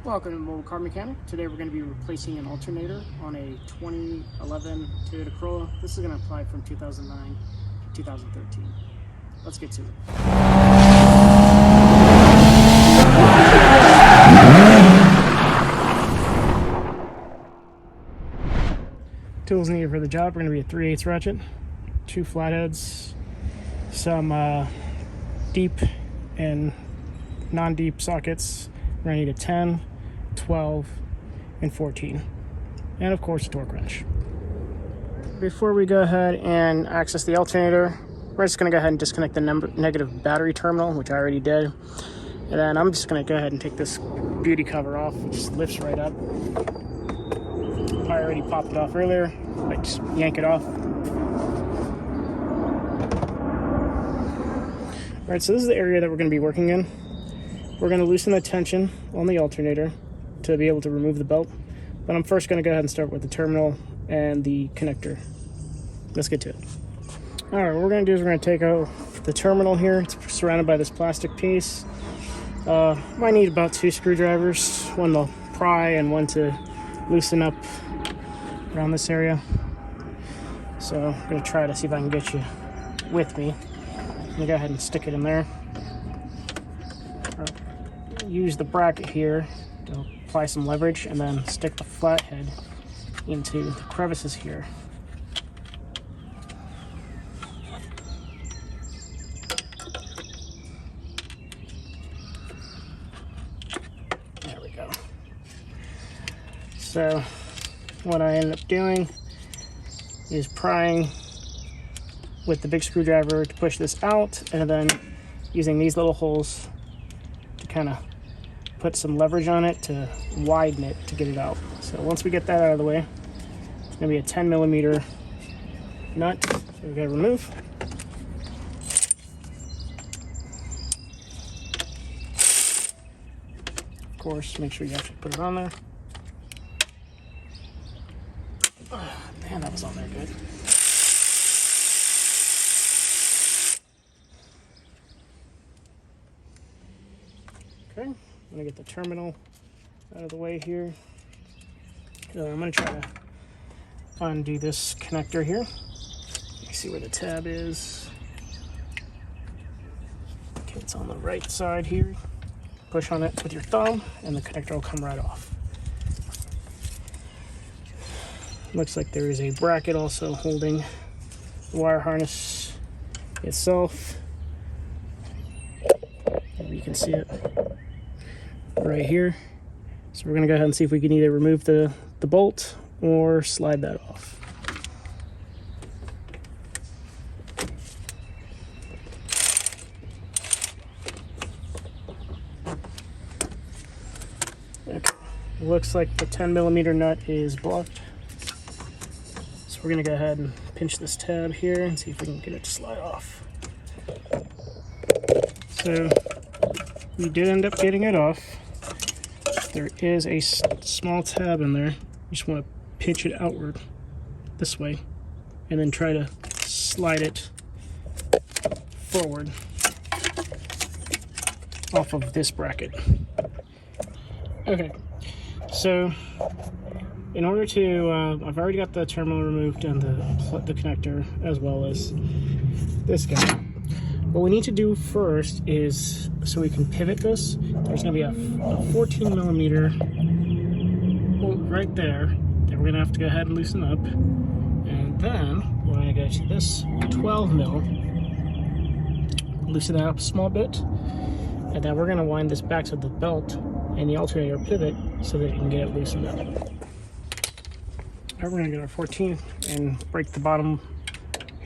Welcome to Mobile Car Mechanic. Today we're going to be replacing an alternator on a 2011 Toyota Corolla. This is going to apply from 2009 to 2013. Let's get to it. Tools needed for the job are going to be a 3/8 ratchet, 2 flatheads, some deep and non-deep sockets. We're going to need a 10, 12, and 14, and of course a torque wrench. Before we go ahead and access the alternator, we're just going to go ahead and disconnect the negative battery terminal, which I already did, and then I'm just going to go ahead and take this beauty cover off. It just lifts right up. I already popped it off earlier. I just yank it off. Alright, so this is the area that we're going to be working in. We're going to loosen the tension on the alternator to be able to remove the belt. But I'm first going to go ahead and start with the terminal and the connector. Let's get to it. Alright, what we're going to do is we're going to take out the terminal here. It's surrounded by this plastic piece. Might need about 2 screwdrivers, one to pry and one to loosen up around this area. So I'm going to try to see if I can get you with me. I'm going to go ahead and stick it in there. Use the bracket here to apply some leverage and then stick the flathead into the crevices here. There we go. So what I end up doing is prying with the big screwdriver to push this out, and then using these little holes to kind of put some leverage on it to widen it to get it out. So once we get that out of the way, it's going to be a 10mm nut. So we're going to remove. Of course, make sure you actually put it on there. Oh, man, that was on there good. Okay. I'm going to get the terminal out of the way here. I'm going to try to undo this connector here. You see where the tab is. Okay, it's on the right side here. Push on it with your thumb and the connector will come right off. Looks like there is a bracket also holding the wire harness itself. Maybe you can see it right here. So we're going to go ahead and see if we can either remove the bolt or slide that off. Okay. Looks like the 10mm nut is blocked. So we're going to go ahead and pinch this tab here and see if we can get it to slide off. So we did end up getting it off. There is a small tab in there. You just want to pinch it outward this way and then try to slide it forward off of this bracket. Okay, so in order to, I've already got the terminal removed and the connector as well as this guy. What we need to do first is, so we can pivot this, there's going to be a 14mm bolt right there that we're going to have to go ahead and loosen up. And then we're going to go to this 12mm, loosen that up a small bit, and then we're going to wind this back to the belt and the alternator pivot so that you can get it loosened up. Alright, we're going to get our 14 and break the bottom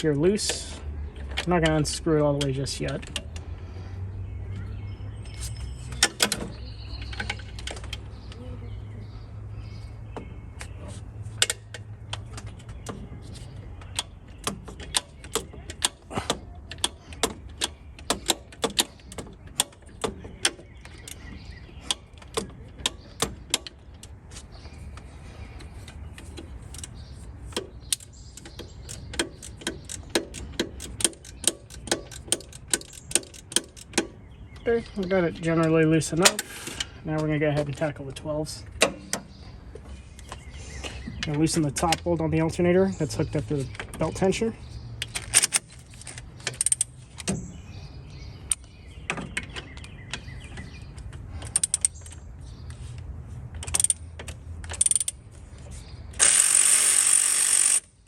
here loose. I'm not going to unscrew it all the way just yet. Okay, we got it generally loosened up. Now we're going to go ahead and tackle the 12s. And loosen the top bolt on the alternator that's hooked up to the belt tensioner.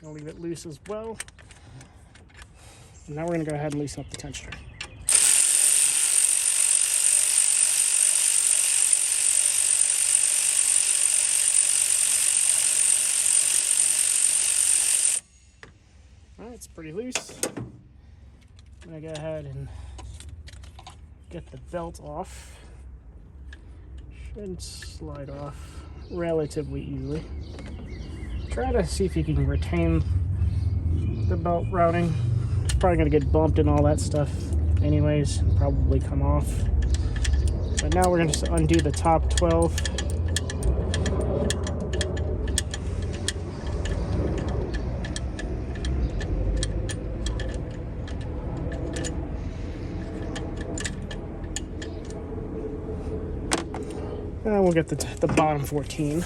I'll leave it loose as well. And now we're going to go ahead and loosen up the tensioner. Alright, it's pretty loose. I'm going to go ahead and get the belt off. Should slide off relatively easily. Try to see if you can retain the belt routing. It's probably going to get bumped and all that stuff anyways, and probably come off. But now we're going to just undo the top 12. And we'll get the bottom 14.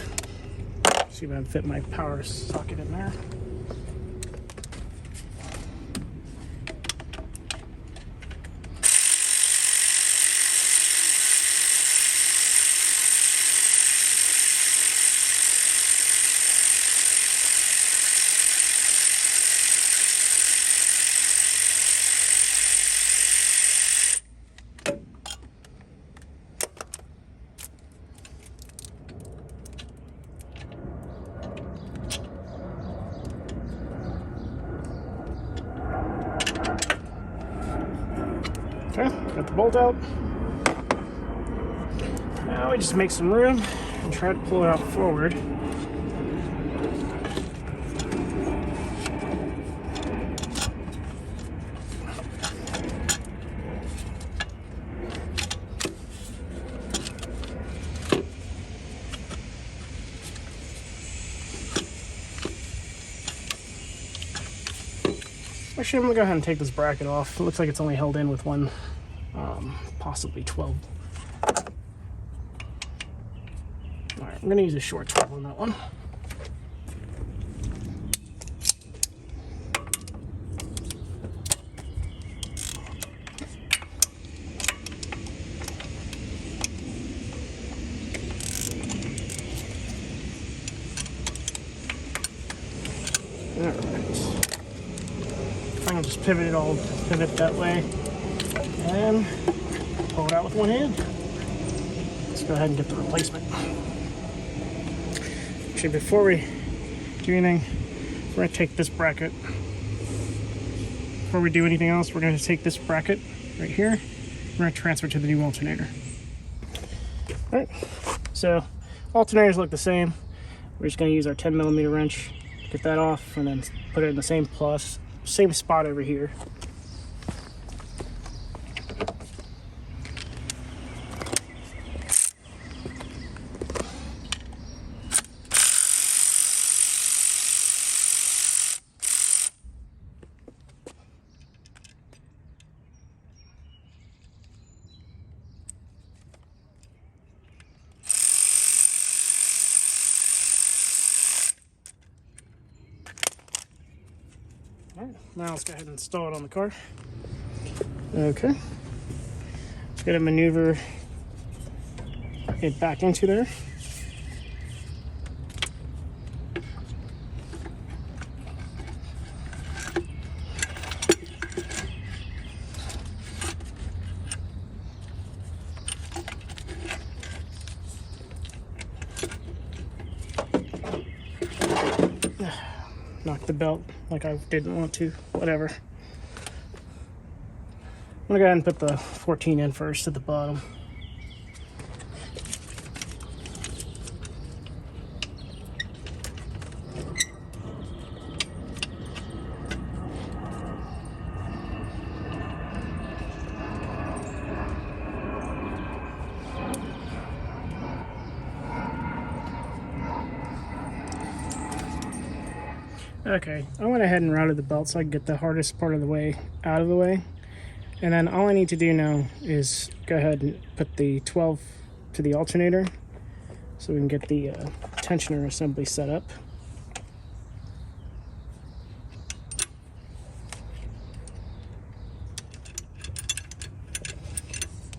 See if I can fit my power socket in there. Okay, got the bolt out. Now we just make some room and try to pull it out forward. Actually, I'm gonna go ahead and take this bracket off. It looks like it's only held in with one, possibly 12. All right, I'm gonna use a short 12 on that one. All right. I can just pivot that way and pull it out with one hand. Let's go ahead and get the replacement. Actually, before we do anything, we're going to take this bracket. Before we do anything else, we're going to take this bracket right here. We're going to transfer it to the new alternator. All right, so alternators look the same. We're just going to use our 10mm wrench, get that off, and then put it in the same spot over here. Alright, now let's go ahead and install it on the car. Okay. Just gotta maneuver it back into there. Knock the belt like I didn't want to, whatever. I'm gonna go ahead and put the 14 in first at the bottom. Okay, I went ahead and routed the belt so I could get the hardest part of the way out of the way. And then all I need to do now is go ahead and put the 12 to the alternator so we can get the tensioner assembly set up.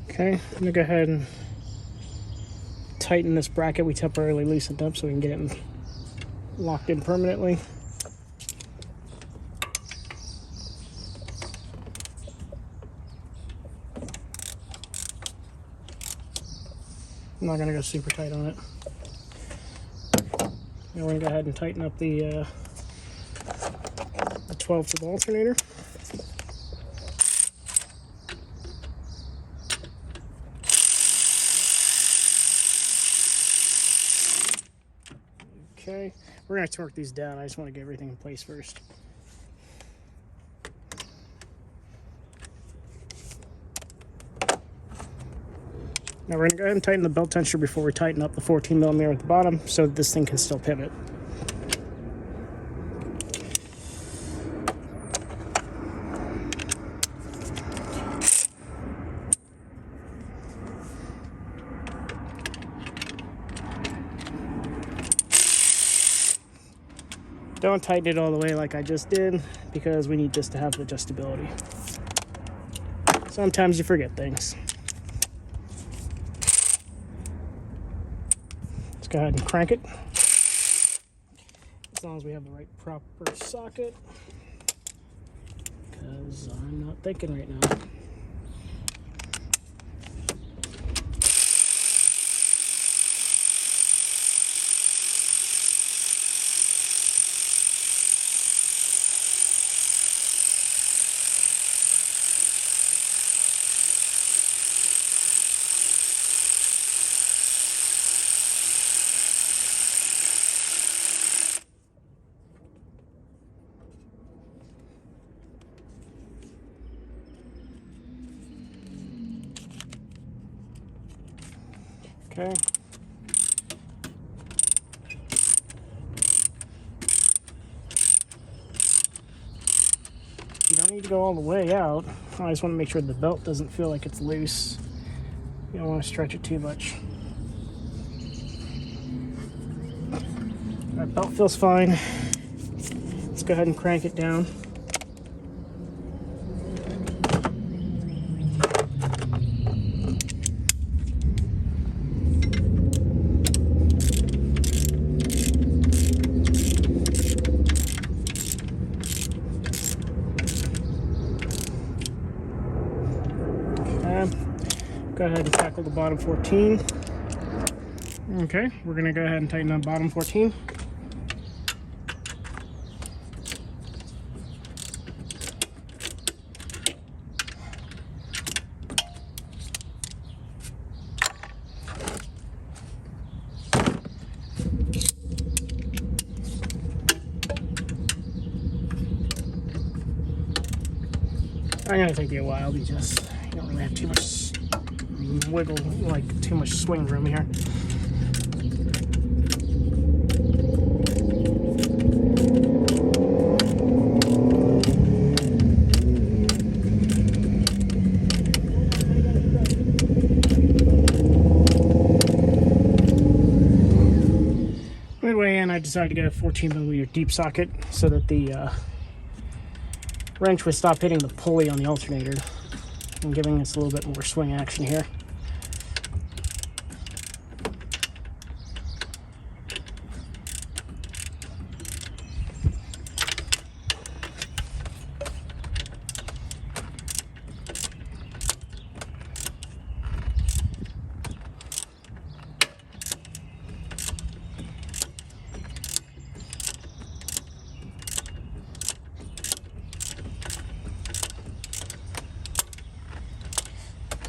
Okay, I'm gonna go ahead and tighten this bracket we temporarily loosened up so we can get it locked in permanently. I'm not gonna go super tight on it. Now we're gonna go ahead and tighten up the 12th of the alternator. Okay, we're gonna torque these down. I just want to get everything in place first. Now we're gonna go ahead and tighten the belt tensioner before we tighten up the 14mm at the bottom so that this thing can still pivot. Don't tighten it all the way like I just did, because we need this to have adjustability. Sometimes you forget things. Let's go ahead and crank it. As long as we have the right proper socket, because I'm not thinking right now. Okay. You don't need to go all the way out. I just want to make sure the belt doesn't feel like it's loose. You don't want to stretch it too much. That belt feels fine. Let's go ahead and crank it down. Go ahead and tackle the bottom 14. Okay, we're gonna go ahead and tighten up bottom 14. I'm gonna take you a while because you don't really have too much wiggle, like too much swing room here. Midway in, I decided to get a 14mm deep socket so that the wrench would stop hitting the pulley on the alternator and giving us a little bit more swing action here.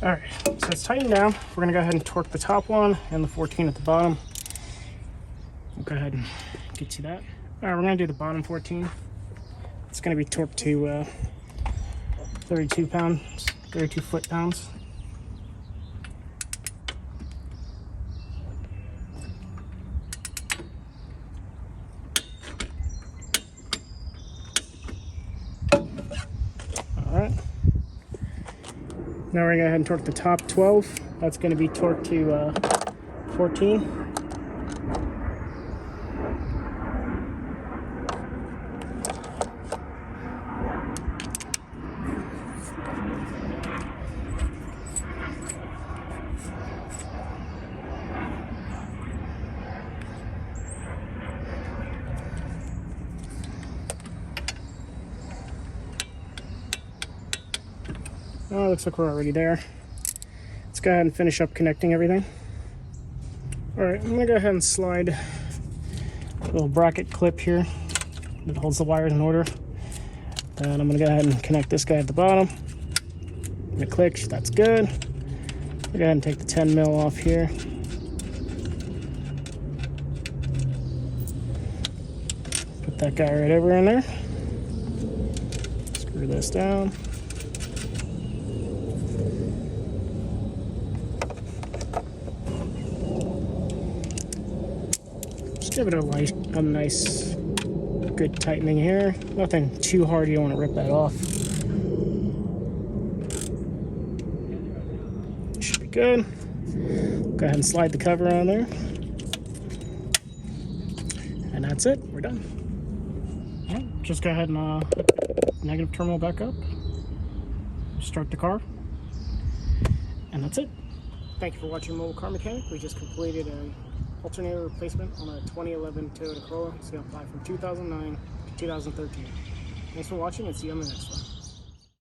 Alright, so it's tightened down. We're going to go ahead and torque the top one and the 14 at the bottom. We'll go ahead and get to that. Alright, we're going to do the bottom 14. It's going to be torqued to 32 foot-pounds. Alright. Now we're going to go ahead and torque the top 12. That's going to be torqued to 14. Oh, looks like we're already there. Let's go ahead and finish up connecting everything. Alright, I'm going to go ahead and slide a little bracket clip here that holds the wires in order. And I'm going to go ahead and connect this guy at the bottom. And it clicks, that's good. I'll go ahead and take the 10 mil off here. Put that guy right over in there. Screw this down. Give it a nice, good tightening here. Nothing too hard, you don't want to rip that off. Should be good. Go ahead and slide the cover on there. And that's it, we're done. Right, just go ahead and negative terminal back up. Start the car. And that's it. Thank you for watching Mobile Car Mechanic. We just completed a alternator replacement on a 2011 Toyota Corolla. It's going to apply from 2009 to 2013. Thanks for watching and see you on the next one.